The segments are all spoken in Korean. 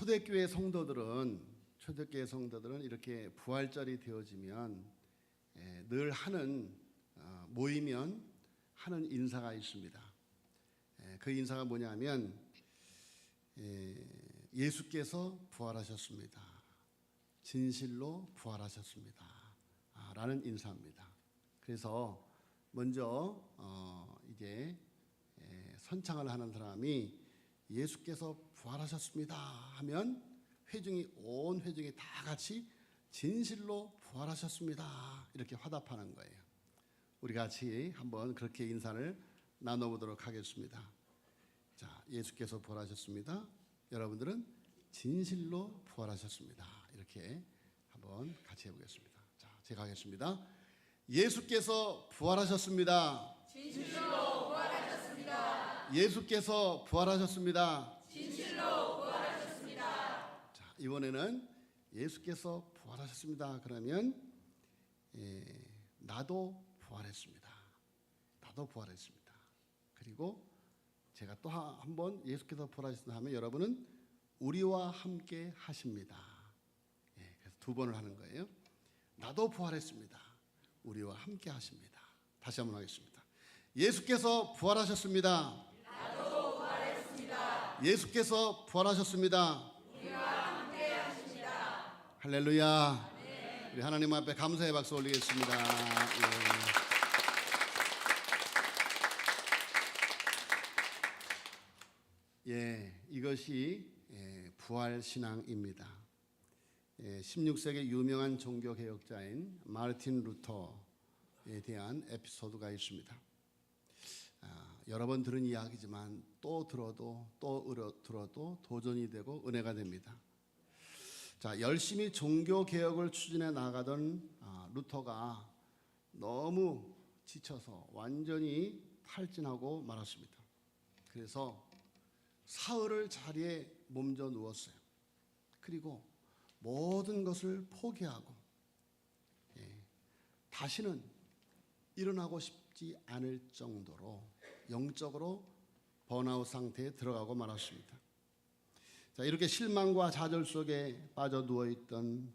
초대교회 성도들은 이렇게 부활절이 되어지면 늘 하는 모이면 하는 인사가 있습니다. 그 인사가 뭐냐면 예수께서 부활하셨습니다. 진실로 부활하셨습니다. 라는 인사입니다. 그래서 먼저 이제 선창을 하는 사람이 예수께서 부활하셨습니다 하면 온 회중이 다 같이 진실로 부활하셨습니다 이렇게 화답하는 거예요. 우리 같이 한번 그렇게 인사를 나눠보도록 하겠습니다. 자, 예수께서 부활하셨습니다. 여러분들은 진실로 부활하셨습니다. 이렇게 한번 같이 해보겠습니다. 자, 제가 하겠습니다. 예수께서 부활하셨습니다. 진실로 부활하셨습니다. 예수께서 부활하셨습니다. 진실로 부활하셨습니다. 자, 이번에는 예수께서 부활하셨습니다. 그러면 나도 부활했습니다. 나도 부활했습니다. 그리고 제가 또 한 번 예수께서 부활하셨습니다 하면 여러분은 우리와 함께 하십니다. 그래서 두 번을 하는 거예요. 나도 부활했습니다. 우리와 함께 하십니다. 다시 한번 하겠습니다. 예수께서 부활하셨습니다. 나도 부활했습니다. 예수께서 부활하셨습니다. 우리와 함께 하십니다. 할렐루야. 네. 우리 하나님 앞에 감사의 박수 올리겠습니다. 이것이 부활신앙입니다. 16세기 유명한 종교개혁자인 마르틴 루터에 대한 에피소드가 있습니다. 여러 번 들은 이야기지만 또 들어도 도전이 되고 은혜가 됩니다. 자, 열심히 종교개혁을 추진해 나가던 루터가 너무 지쳐서 완전히 탈진하고 말았습니다. 그래서 사흘을 자리에 몸져 누웠어요. 그리고 모든 것을 포기하고 다시는 일어나고 싶지 않을 정도로 영적으로 번아웃 상태에 들어가고 말았습니다. 자, 이렇게 실망과 좌절 속에 빠져 누워있던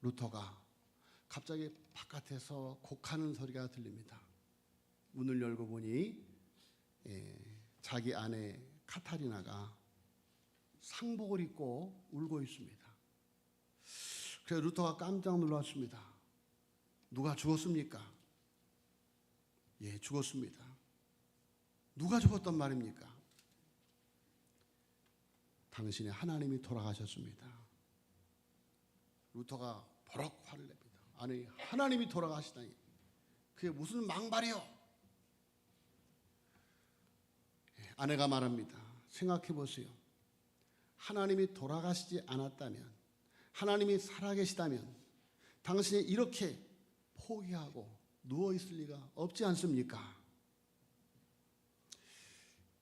루터가 갑자기 바깥에서 곡하는 소리가 들립니다. 문을 열고 보니 자기 아내 카타리나가 상복을 입고 울고 있습니다. 그래서 루터가 깜짝 놀랐습니다. 누가 죽었습니까? 예, 죽었습니다. 누가 죽었단 말입니까? 당신의 하나님이 돌아가셨습니다. 루터가 버럭 화를 냅니다. 아니, 하나님이 돌아가시다니 그게 무슨 망발이요? 아내가 말합니다. 생각해 보세요. 하나님이 돌아가시지 않았다면, 하나님이 살아계시다면 당신이 이렇게 포기하고 누워있을 리가 없지 않습니까?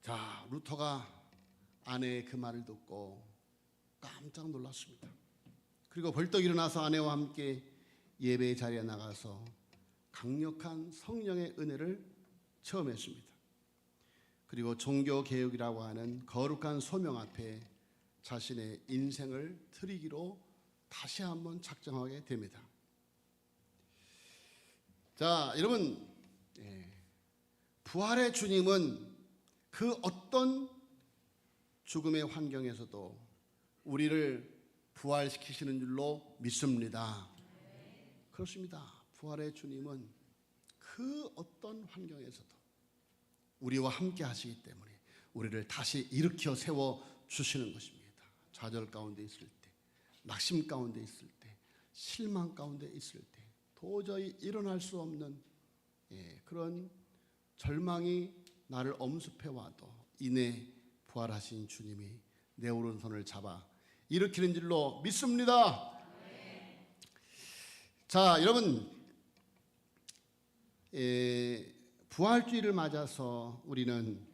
자, 루터가 아내의 그 말을 듣고 깜짝 놀랐습니다. 그리고 벌떡 일어나서 아내와 함께 예배의 자리에 나가서 강력한 성령의 은혜를 체험했습니다. 그리고 종교개혁이라고 하는 거룩한 소명 앞에 자신의 인생을 드리기로 다시 한번 작정하게 됩니다. 자, 여러분, 부활의 주님은 그 어떤 죽음의 환경에서도 우리를 부활시키시는 줄로 믿습니다. 그렇습니다. 부활의 주님은 그 어떤 환경에서도 우리와 함께 하시기 때문에 우리를 다시 일으켜 세워 주시는 것입니다. 좌절 가운데 있을 때, 낙심 가운데 있을 때, 실망 가운데 있을 때, 도저히 일어날 수 없는 그런 절망이 나를 엄습해 와도 이내 부활하신 주님이 내 오른손을 잡아 일으키는 줄로 믿습니다. 자, 여러분, 부활주의를 맞아서 우리는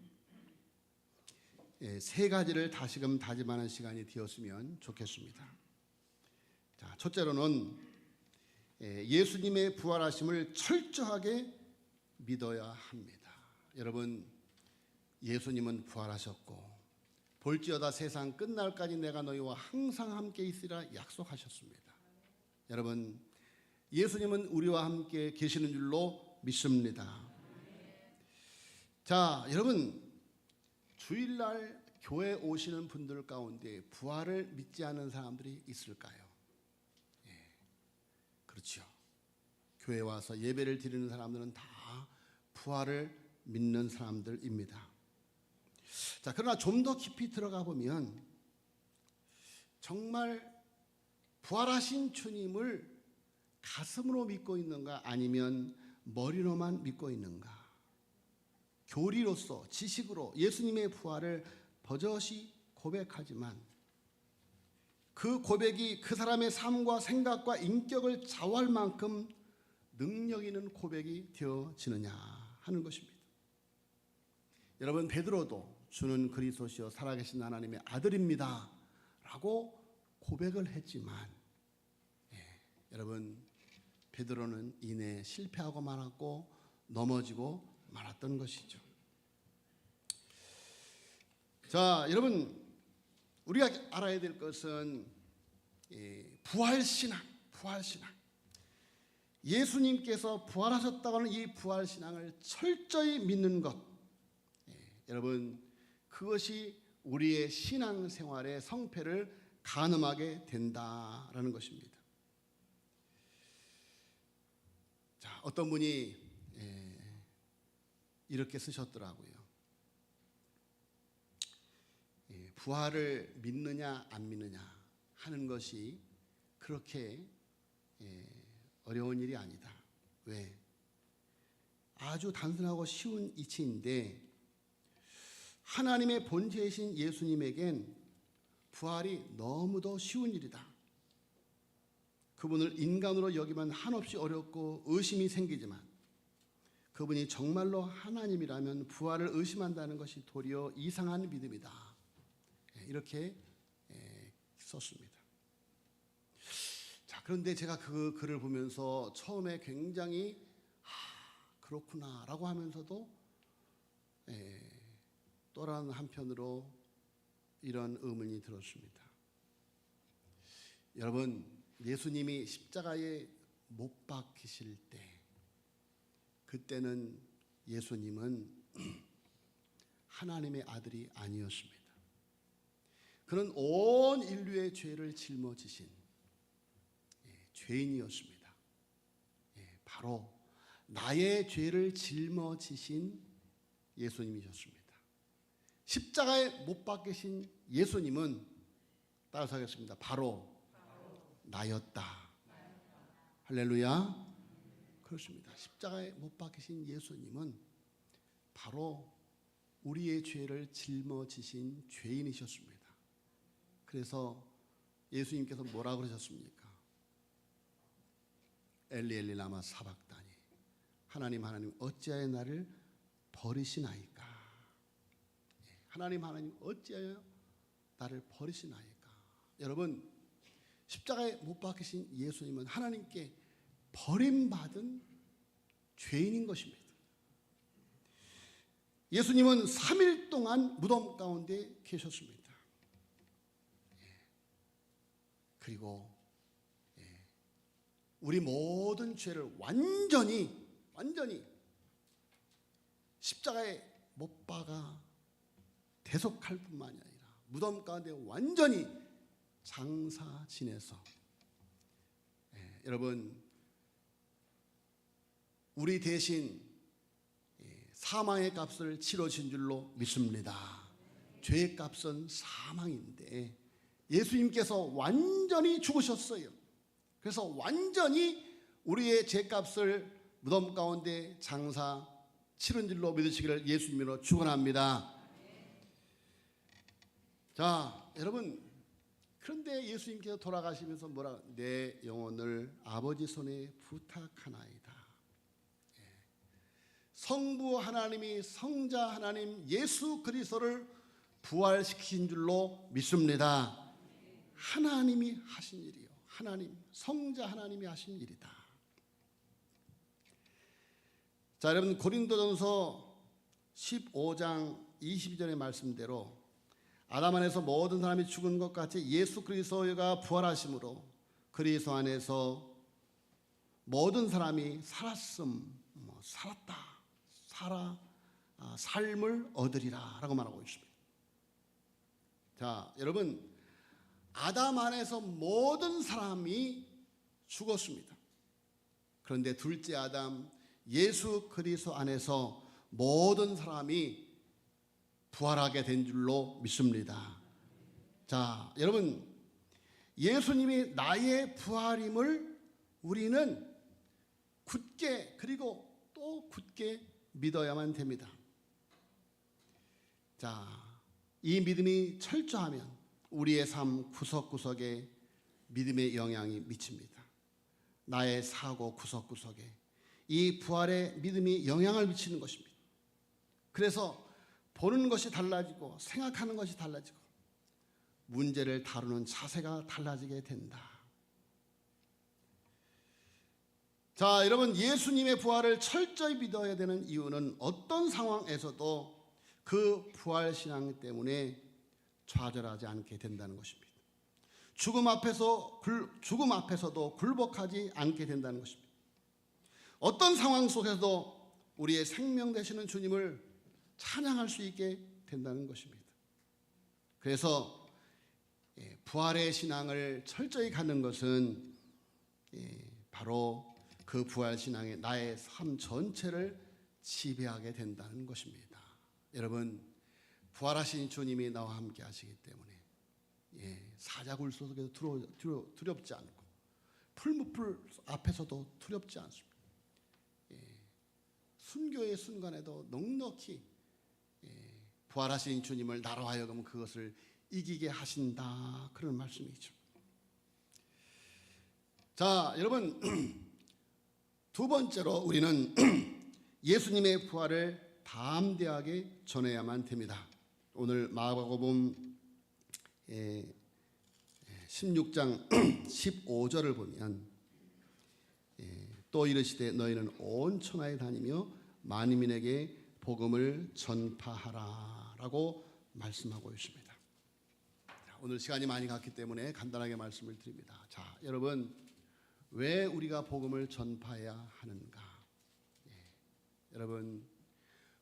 세 가지를 다시금 다짐하는 시간이 되었으면 좋겠습니다. 자, 첫째로는 예수님의 부활하심을 철저하게 믿어야 합니다. 여러분, 예수님은 부활하셨고 볼지어다 세상 끝날까지 내가 너희와 항상 함께 있으리라 약속하셨습니다. 여러분, 예수님은 우리와 함께 계시는 줄로 믿습니다. 자, 여러분, 주일날 교회 오시는 분들 가운데 부활을 믿지 않는 사람들이 있을까요? 예, 그렇죠. 교회 와서 예배를 드리는 사람들은 다 부활을 믿는 사람들입니다. 자, 그러나 좀 더 깊이 들어가 보면 정말 부활하신 주님을 가슴으로 믿고 있는가 아니면 머리로만 믿고 있는가? 교리로서 지식으로 예수님의 부활을 버젓이 고백하지만 그 고백이 그 사람의 삶과 생각과 인격을 좌우할 만큼 능력 있는 고백이 되어지느냐 하는 것입니다. 여러분, 베드로도 주는 그리스도시요 살아계신 하나님의 아들입니다 라고 고백을 했지만 여러분, 베드로는 이내 실패하고 말았고 넘어지고 말았던 것이죠. 자, 여러분, 우리가 알아야 될 것은 부활신앙. 예수님께서 부활하셨다고 하는 이 부활신앙을 철저히 믿는 것. 여러분, 그것이 우리의 신앙생활의 성패를 가늠하게 된다라는 것입니다. 자, 어떤 분이 이렇게 쓰셨더라고요. 부활을 믿느냐 안 믿느냐 하는 것이 그렇게 어려운 일이 아니다. 왜? 아주 단순하고 쉬운 이치인데 하나님의 본체이신 예수님에겐 부활이 너무도 쉬운 일이다. 그분을 인간으로 여기면 한없이 어렵고 의심이 생기지만 그분이 정말로 하나님이라면 부활을 의심한다는 것이 도리어 이상한 믿음이다. 이렇게 썼습니다. 자, 그런데 제가 그 글을 보면서 처음에 굉장히 그렇구나라고 하면서도 또 다른 한편으로 이런 의문이 들었습니다. 여러분, 예수님이 십자가에 못 박히실 때 그때는 예수님은 하나님의 아들이 아니었습니다. 그는 온 인류의 죄를 짊어지신 죄인이었습니다. 바로 나의 죄를 짊어지신 예수님이셨습니다. 십자가에 못 박히신 예수님은 따라서 하겠습니다. 바로 나였다. 할렐루야. 그렇습니다. 십자가에 못 박히신 예수님은 바로 우리의 죄를 짊어지신 죄인이셨습니다. 그래서 예수님께서 뭐라고 그러셨습니까? 엘리 엘리 라마 사박다니, 하나님 하나님 어찌하여 나를 버리시나이까? 하나님 하나님 어찌하여 나를 버리시나이까? 여러분, 십자가에 못 박히신 예수님은 하나님께 버림받은 죄인인 것입니다. 예수님은 3일 동안 무덤 가운데 계셨습니다. 그리고 우리 모든 죄를 완전히 십자가에 못 박아 대속할 뿐만이 아니라 무덤 가운데 완전히 장사 지내서 여러분, 우리 대신 사망의 값을 치러진 줄로 믿습니다. 죄의 값은 사망인데 예수님께서 완전히 죽으셨어요. 그래서 완전히 우리의 죄값을 무덤 가운데 장사 치른 줄로 믿으시기를 예수님으로 축원합니다. 자, 여러분, 그런데 예수님께서 돌아가시면서 내 영혼을 아버지 손에 부탁하나이다. 성부 하나님이 성자 하나님 예수 그리스도를 부활시킨 줄로 믿습니다. 하나님이 하신 일이요. 하나님, 성자 하나님이 하신 일이다. 자, 여러분, 고린도전서 15장 22절의 말씀대로 아담 안에서 모든 사람이 죽은 것 같이 예수 그리스도가 부활하심으로 그리스도 안에서 모든 사람이 살았다, 삶을 얻으리라라고 말하고 있습니다. 자, 여러분, 아담 안에서 모든 사람이 죽었습니다. 그런데 둘째 아담 예수 그리스도 안에서 모든 사람이 부활하게 된 줄로 믿습니다. 자, 여러분, 예수님이 나의 부활임을 우리는 굳게 그리고 또 굳게 믿어야만 됩니다. 자, 이 믿음이 철저하면 우리의 삶 구석구석에 믿음의 영향이 미칩니다. 나의 사고 구석구석에 이 부활의 믿음이 영향을 미치는 것입니다. 그래서 보는 것이 달라지고 생각하는 것이 달라지고 문제를 다루는 자세가 달라지게 된다. 자, 여러분, 예수님의 부활을 철저히 믿어야 되는 이유는 어떤 상황에서도 그 부활 신앙 때문에 좌절하지 않게 된다는 것입니다. 죽음 앞에서도 굴복하지 않게 된다는 것입니다. 어떤 상황 속에서도 우리의 생명 되시는 주님을 찬양할 수 있게 된다는 것입니다. 그래서 부활의 신앙을 철저히 갖는 것은 바로 그 부활 신앙에 나의 삶 전체를 지배하게 된다는 것입니다. 여러분, 부활하신 주님이 나와 함께 하시기 때문에 사자굴 속에도 두렵지 않고 풀무불 앞에서도 두렵지 않습니다. 순교의 순간에도 넉넉히 부활하신 주님을 나로 하여금 그것을 이기게 하신다, 그런 말씀이죠. 자, 여러분, 두 번째로 우리는 예수님의 부활을 담대하게 전해야만 됩니다. 오늘 마가복음 16장 15절을 보면 또 이르시되 너희는 온 천하에 다니며 만민에게 복음을 전파하라라고 말씀하고 있습니다. 오늘 시간이 많이 갔기 때문에 간단하게 말씀을 드립니다. 자, 여러분, 왜 우리가 복음을 전파해야 하는가? 여러분,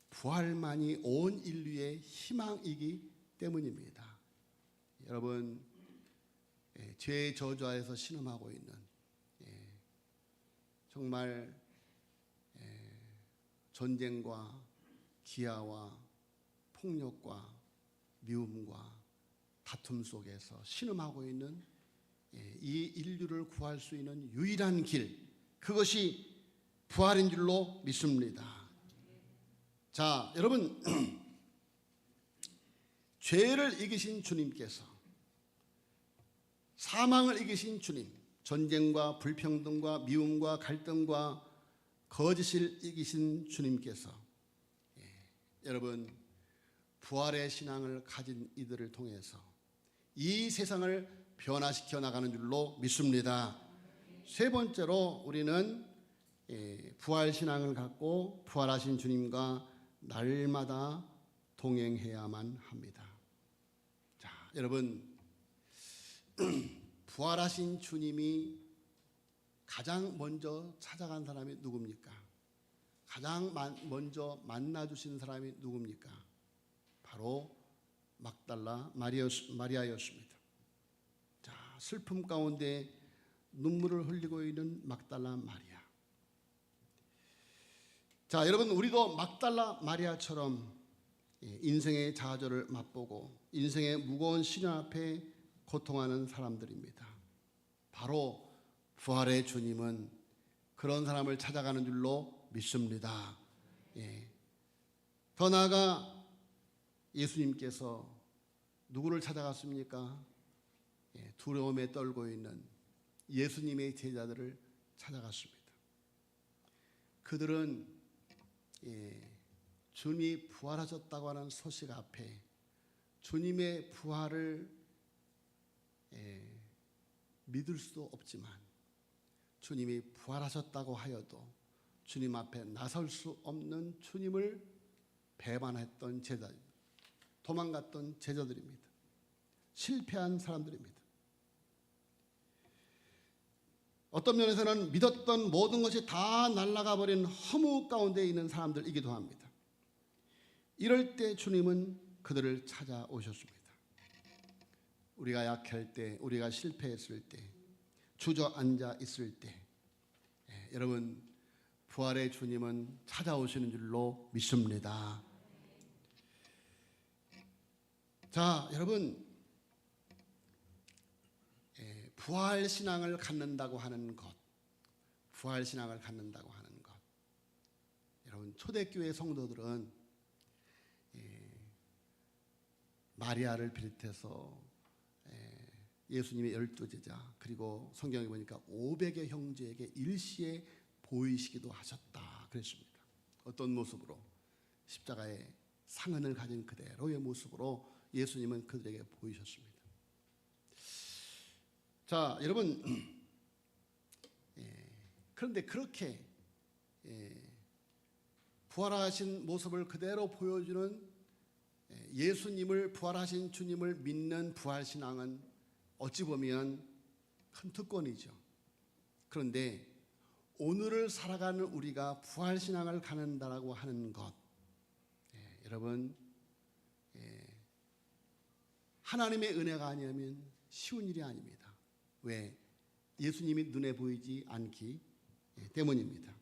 부활만이 온 인류의 희망이기 때문입니다. 여러분, 죄의 저주하에서 신음하고 있는 정말 전쟁과 기아와 폭력과 미움과 다툼 속에서 신음하고 있는 이 인류를 구할 수 있는 유일한 길, 그것이 부활인 줄로 믿습니다. 자, 여러분, 죄를 이기신 주님께서, 사망을 이기신 주님, 전쟁과 불평등과 미움과 갈등과 거짓을 이기신 주님께서 여러분, 부활의 신앙을 가진 이들을 통해서 이 세상을 변화시켜 나가는 줄로 믿습니다. 세 번째로 우리는 부활 신앙을 갖고 부활하신 주님과 날마다 동행해야만 합니다. 자, 여러분, 부활하신 주님이 가장 먼저 찾아간 사람이 누굽니까? 가장 먼저 만나주신 사람이 누굽니까? 바로 막달라 마리아였습니다. 자, 슬픔 가운데 눈물을 흘리고 있는 막달라 마리아. 자, 여러분, 우리도 막달라 마리아처럼 인생의 좌절을 맛보고 인생의 무거운 시련 앞에 고통하는 사람들입니다. 바로 부활의 주님은 그런 사람을 찾아가는 줄로 믿습니다. 더 나아가 예수님께서 누구를 찾아갔습니까? 두려움에 떨고 있는 예수님의 제자들을 찾아갔습니다. 그들은 주님이 부활하셨다고 하는 소식 앞에 주님의 부활을 믿을 수도 없지만 주님이 부활하셨다고 하여도 주님 앞에 나설 수 없는 주님을 배반했던 제자, 도망갔던 제자들입니다. 실패한 사람들입니다. 어떤 면에서는 믿었던 모든 것이 다 날아가 버린 허무 가운데 있는 사람들이기도 합니다. 이럴 때 주님은 그들을 찾아오셨습니다. 우리가 약할 때, 우리가 실패했을 때, 주저앉아 있을 때, 여러분 부활의 주님은 찾아오시는 줄로 믿습니다. 자, 여러분 부활 신앙을 갖는다고 하는 것, 부활 신앙을 갖는다고 하는 것. 여러분 초대교회 성도들은 마리아를 비롯해서 예수님의 12제자 그리고 성경에 보니까 500의 형제에게 일시에 보이시기도 하셨다 그랬습니다. 어떤 모습으로? 십자가의 상흔을 가진 그대로의 모습으로 예수님은 그들에게 보이셨습니다. 자, 여러분 그런데 그렇게 부활하신 모습을 그대로 보여주는 예수님을, 부활하신 주님을 믿는 부활신앙은 어찌 보면 큰 특권이죠. 그런데 오늘을 살아가는 우리가 부활신앙을 갖는다라고 하는 것, 여러분 하나님의 은혜가 아니면 쉬운 일이 아닙니다. 왜? 예수님이 눈에 보이지 않기 때문입니다.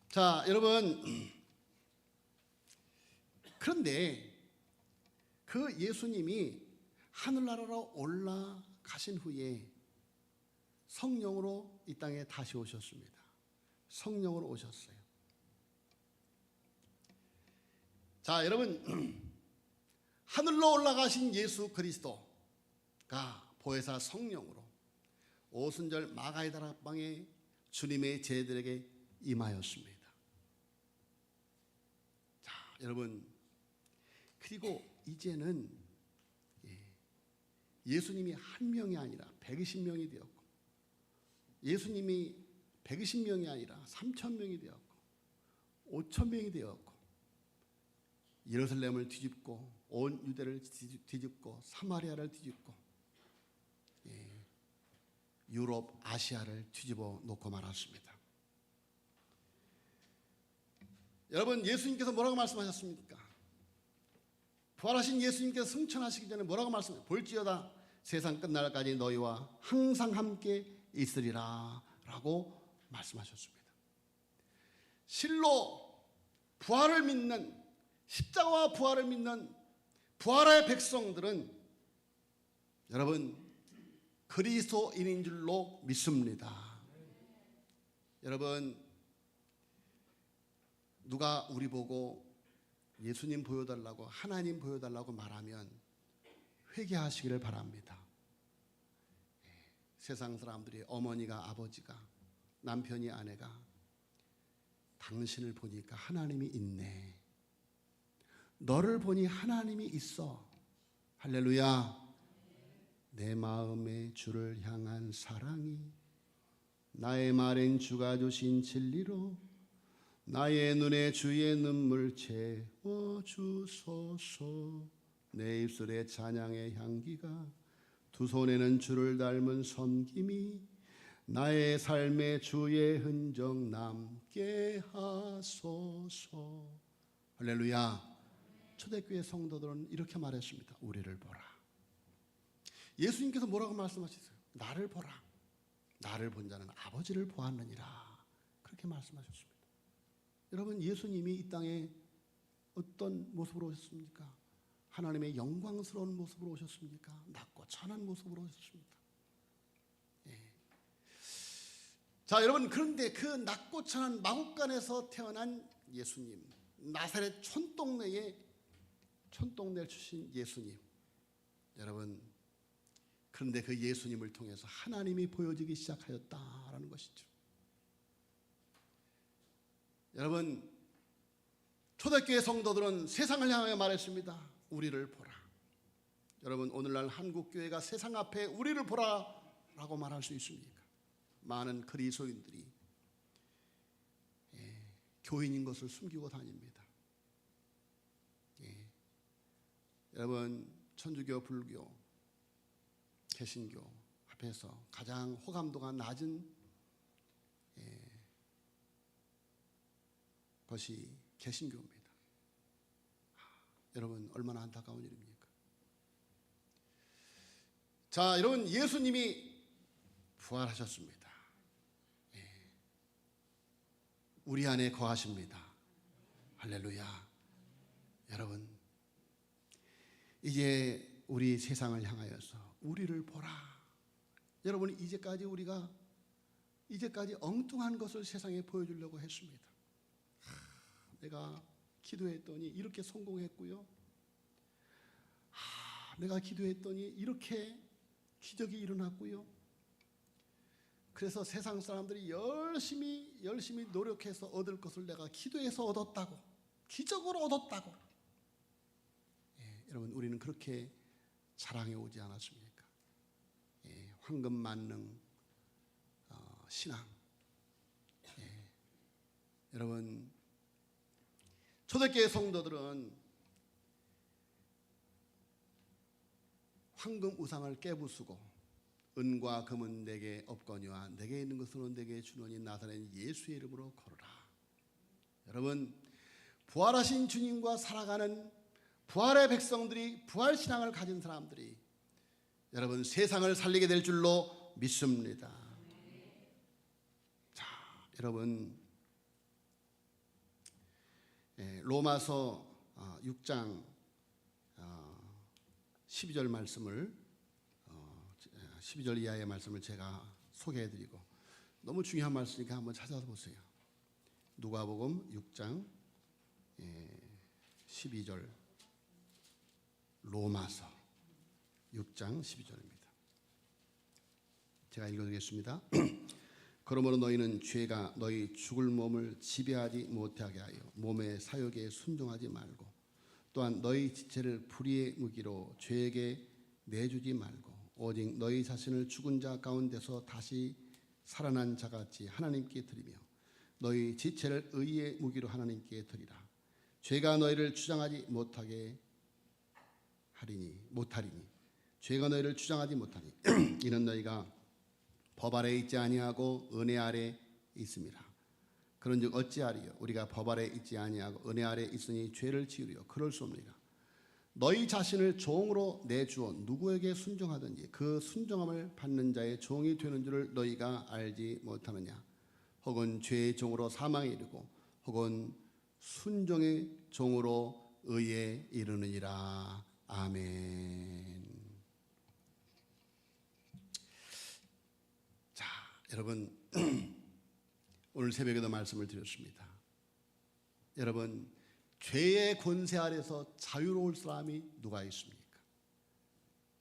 자, 여러분 그런데 그 예수님이 하늘나라로 올라가신 후에 성령으로 이 땅에 다시 오셨습니다. 성령으로 오셨어요. 자, 여러분 하늘로 올라가신 예수 그리스도가 보혜사 성령으로 오순절 마가의 다락방에 주님의 제자들에게 임하였습니다. 자, 여러분 그리고 이제는 예수님이 한 명이 아니라 120명이 되었고, 예수님이 120명이 아니라 3,000명이 되었고 5,000명이 되었고, 예루살렘을 뒤집고 온 유대를 뒤집고 사마리아를 뒤집고 유럽, 아시아를 뒤집어 놓고 말았습니다. 여러분 예수님께서 뭐라고 말씀하셨습니까? 부활하신 예수님께서 승천하시기 전에 뭐라고 말씀하셨어요? 볼지어다 세상 끝날까지 너희와 항상 함께 있으리라 라고 말씀하셨습니다. 실로 부활을 믿는, 십자가와 부활을 믿는 부활의 백성들은 여러분 그리스도인인 줄로 믿습니다. 여러분 누가 우리 보고 예수님 보여달라고, 하나님 보여달라고 말하면 회개하시기를 바랍니다. 세상 사람들이, 어머니가, 아버지가, 남편이, 아내가 당신을 보니까 하나님이 있네, 너를 보니 하나님이 있어, 할렐루야. 내 마음에 주를 향한 사랑이 나의 말엔 주가 주신 진리로 나의 눈에 주의 눈물 채워주소서. 내 입술에 찬양의 향기가, 두 손에는 주를 닮은 섬김이 나의 삶에 주의 흔적 남게 하소서. 할렐루야. 초대교회 성도들은 이렇게 말했습니다. 우리를 보라. 예수님께서 뭐라고 말씀하셨어요? 나를 보라. 나를 본 자는 아버지를 보았느니라. 그렇게 말씀하셨습니다. 여러분 예수님이 이 땅에 어떤 모습으로 오셨습니까? 하나님의 영광스러운 모습으로 오셨습니까? 낮고 찬한 모습으로 오셨습니다. 자, 여러분 그런데 그 낮고 찬한 마국간에서 태어난 예수님, 나사렛 촌동네를 주신 예수님, 여러분 그런데 그 예수님을 통해서 하나님이 보여지기 시작하였다라는 것이죠. 여러분 초대교회 성도들은 세상을 향하여 말했습니다. 우리를 보라. 여러분 오늘날 한국교회가 세상 앞에 우리를 보라 라고 말할 수 있습니까? 많은 그리스도인들이 교인인 것을 숨기고 다닙니다. 여러분 천주교, 불교, 개신교 앞에서 가장 호감도가 낮은 것이 개신교입니다. 여러분 얼마나 안타까운 일입니까? 자, 여러분 예수님이 부활하셨습니다. 우리 안에 거하십니다. 할렐루야. 여러분 이제 우리 세상을 향하여서 우리를 보라. 여러분 이제까지 우리가 엉뚱한 것을 세상에 보여주려고 했습니다. 내가 기도했더니 이렇게 성공했고요. 내가 기도했더니 이렇게 기적이 일어났고요. 그래서 세상 사람들이 열심히 노력해서 얻을 것을 내가 기도해서 얻었다고, 기적으로 얻었다고. 여러분 우리는 그렇게 자랑해 오지 않았습니까? 황금 만능 신앙. 여러분 초대교회 성도들은 황금 우상을 깨부수고 은과 금은 내게 없거니와 내게 있는 것은 내게 주노니 나사렛 예수의 이름으로 걸어라. 여러분 부활하신 주님과 살아가는 부활의 백성들이, 부활신앙을 가진 사람들이 여러분 세상을 살리게 될 줄로 믿습니다. 자, 여러분 로마서 6장 12절 말씀을 12절 이하의 말씀을 제가 소개해드리고, 너무 중요한 말씀이니까 한번 찾아서 보세요. 누가복음 6장 12절, 로마서 6장 12절입니다. 제가 읽어드리겠습니다. 그러므로 너희는 죄가 너희 죽을 몸을 지배하지 못하게 하여 몸의 사욕에 순종하지 말고, 또한 너희 지체를 불의의 무기로 죄에게 내주지 말고, 오직 너희 자신을 죽은 자 가운데서 다시 살아난 자같이 하나님께 드리며 너희 지체를 의의 무기로 하나님께 드리라. 죄가 너희를 주장하지 못하리니 죄가 너희를 주장하지 못하니 이는 너희가 법 아래 있지 아니하고 은혜 아래 있음이라. 그런즉 어찌하리요? 우리가 법 아래 있지 아니하고 은혜 아래 있으니 죄를 지으리요? 그럴 수 없느니라. 너희 자신을 종으로 내주어 누구에게 순종하든지 그 순종함을 받는 자의 종이 되는 줄을 너희가 알지 못하느냐? 혹은 죄의 종으로 사망에 이르고 혹은 순종의 종으로 의에 이르느니라. 아멘. 자, 여러분 오늘 새벽에도 말씀을 드렸습니다. 여러분 죄의 권세 아래서 자유로울 사람이 누가 있습니까?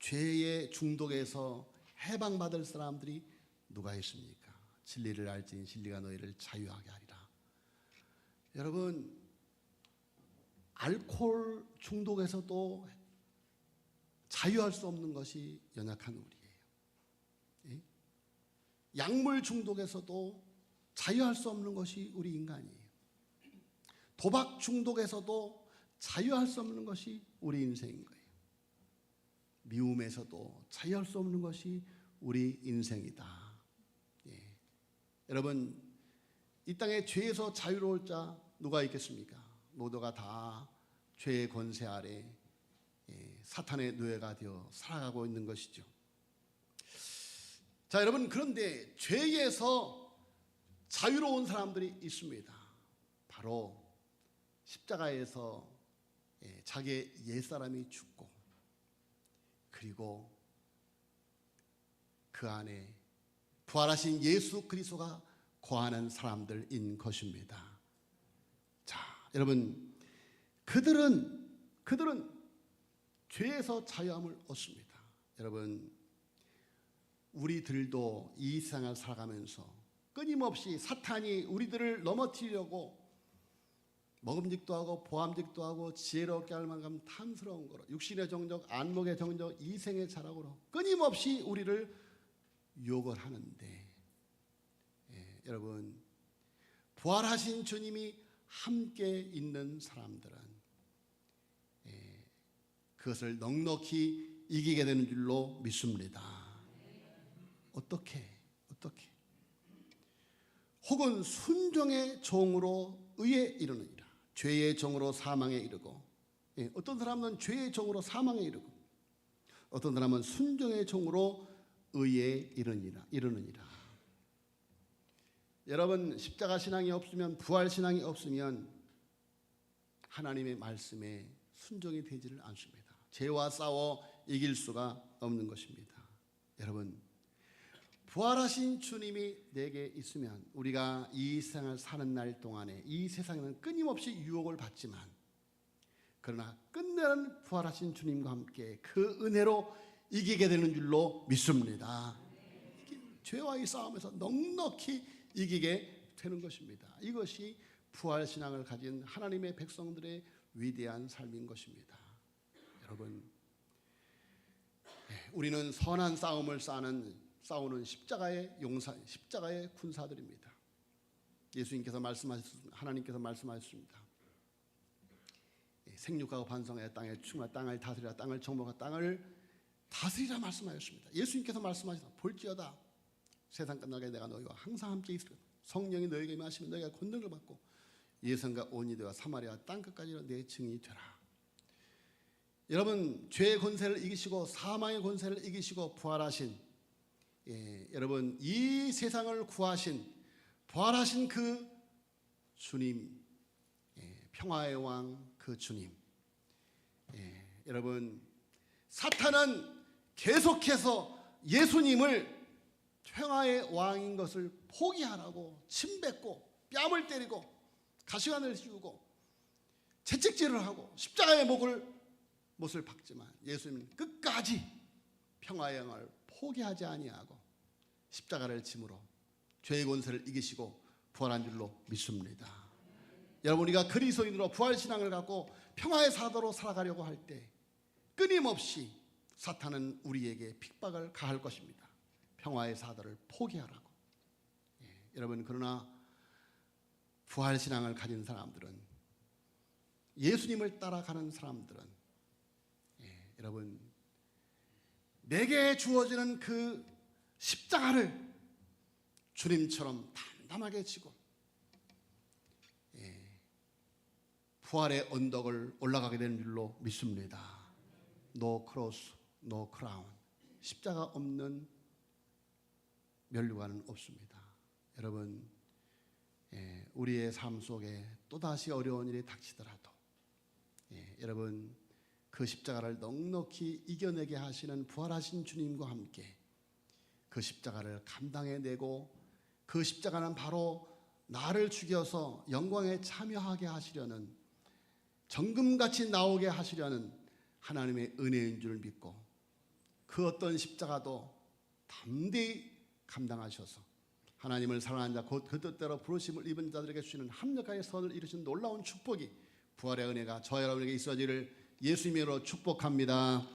죄의 중독에서 해방받을 사람들이 누가 있습니까? 진리를 알지니 진리가 너희를 자유하게 하리라. 여러분 알코올 중독에서도 자유할 수 없는 것이 연약한 우리예요. 약물 중독에서도 자유할 수 없는 것이 우리 인간이에요. 도박 중독에서도 자유할 수 없는 것이 우리 인생인 거예요. 미움에서도 자유할 수 없는 것이 우리 인생이다. 여러분 이 땅에 죄에서 자유로울 자 누가 있겠습니까? 모두가 다 죄의 권세 아래 사탄의 노예가 되어 살아가고 있는 것이죠. 자, 여러분 그런데 죄에서 자유로운 사람들이 있습니다. 바로 십자가에서 자기의 옛사람이 죽고 그리고 그 안에 부활하신 예수 그리스도가 거하는 사람들인 것입니다. 자, 여러분 그들은 죄에서 자유함을 얻습니다. 여러분 우리들도 이 세상을 살아가면서 끊임없이 사탄이 우리들을 넘어뜨리려고 먹음직도 하고 보암직도 하고 지혜롭게 할 만큼 탐스러운 거로 육신의 정적, 안목의 정적, 이생의 자락으로 끊임없이 우리를 유혹을 하는데 여러분 부활하신 주님이 함께 있는 사람들은 그것을 넉넉히 이기게 되는 줄로 믿습니다. 어떻게? 혹은 순종의 종으로 의에 이르느니라. 죄의 종으로 사망에 이르고, 어떤 사람은 죄의 종으로 사망에 이르고, 어떤 사람은 순종의 종으로 의에 이르느니라. 여러분, 십자가 신앙이 없으면, 부활 신앙이 없으면 하나님의 말씀에 순종이 되지를 않습니다. 죄와 싸워 이길 수가 없는 것입니다. 여러분, 부활하신 주님이 내게 있으면 우리가 이 세상을 사는 날 동안에 이 세상에는 끊임없이 유혹을 받지만, 그러나 끝내는 부활하신 주님과 함께 그 은혜로 이기게 되는 줄로 믿습니다. 죄와의 싸움에서 넉넉히 이기게 되는 것입니다. 이것이 부활신앙을 가진 하나님의 백성들의 위대한 삶인 것입니다. 여러분, 우리는 선한 싸움을 싸우는 십자가의 군사들입니다. 예수님께서 하나님께서 말씀하셨습니다. 생육하고 반성하여 땅에 충만, 땅을 다스리라, 땅을 정복하라, 땅을 다스리라 말씀하셨습니다. 예수님께서 말씀하셨다. 볼지어다 세상 끝날까지 내가 너희와 항상 함께 있으리라. 성령이 너희에게 임하시면 너희가 권능을 받고 예선과 온 이들과 사마리아 땅끝까지 내 증인이 되라. 여러분, 죄의 권세를 이기시고 사망의 권세를 이기시고 부활하신, 여러분, 이 세상을 구하신 부활하신 그 주님, 평화의 왕 그 주님. 여러분, 사탄은 계속해서 예수님을 평화의 왕인 것을 포기하라고 침뱉고 뺨을 때리고 가시관을 씌우고 채찍질을 하고 십자가의 못을 박지만 예수님은 끝까지 평화의 왕을 포기하지 아니하고 십자가를 짐으로 죄의 권세를 이기시고 부활한 줄로 믿습니다. 여러분, 우리가 그리스도인으로 부활신앙을 갖고 평화의 사도로 살아가려고 할 때 끊임없이 사탄은 우리에게 핍박을 가할 것입니다. 평화의 사도를 포기하라고. 여러분, 그러나 부활신앙을 가진 사람들은, 예수님을 따라가는 사람들은, 여러분, 내게 주어지는 그 십자가를 주님처럼 담담하게 지고 부활의 언덕을 올라가게 되는 줄로 믿습니다. No cross, no crown. 십자가 없는 면류관은 없습니다. 여러분, 우리의 삶 속에 또다시 어려운 일이 닥치더라도 여러분, 그 십자가를 넉넉히 이겨내게 하시는 부활하신 주님과 함께 그 십자가를 감당해내고, 그 십자가는 바로 나를 죽여서 영광에 참여하게 하시려는, 정금같이 나오게 하시려는 하나님의 은혜인 줄 믿고 그 어떤 십자가도 담대히 감당하셔서 하나님을 사랑하는 자 곧 그 뜻대로 부르심을 입은 자들에게 주시는 합력하여 선을 이루신 놀라운 축복이, 부활의 은혜가 저와 여러분에게 있어지를 예수님으로 축복합니다.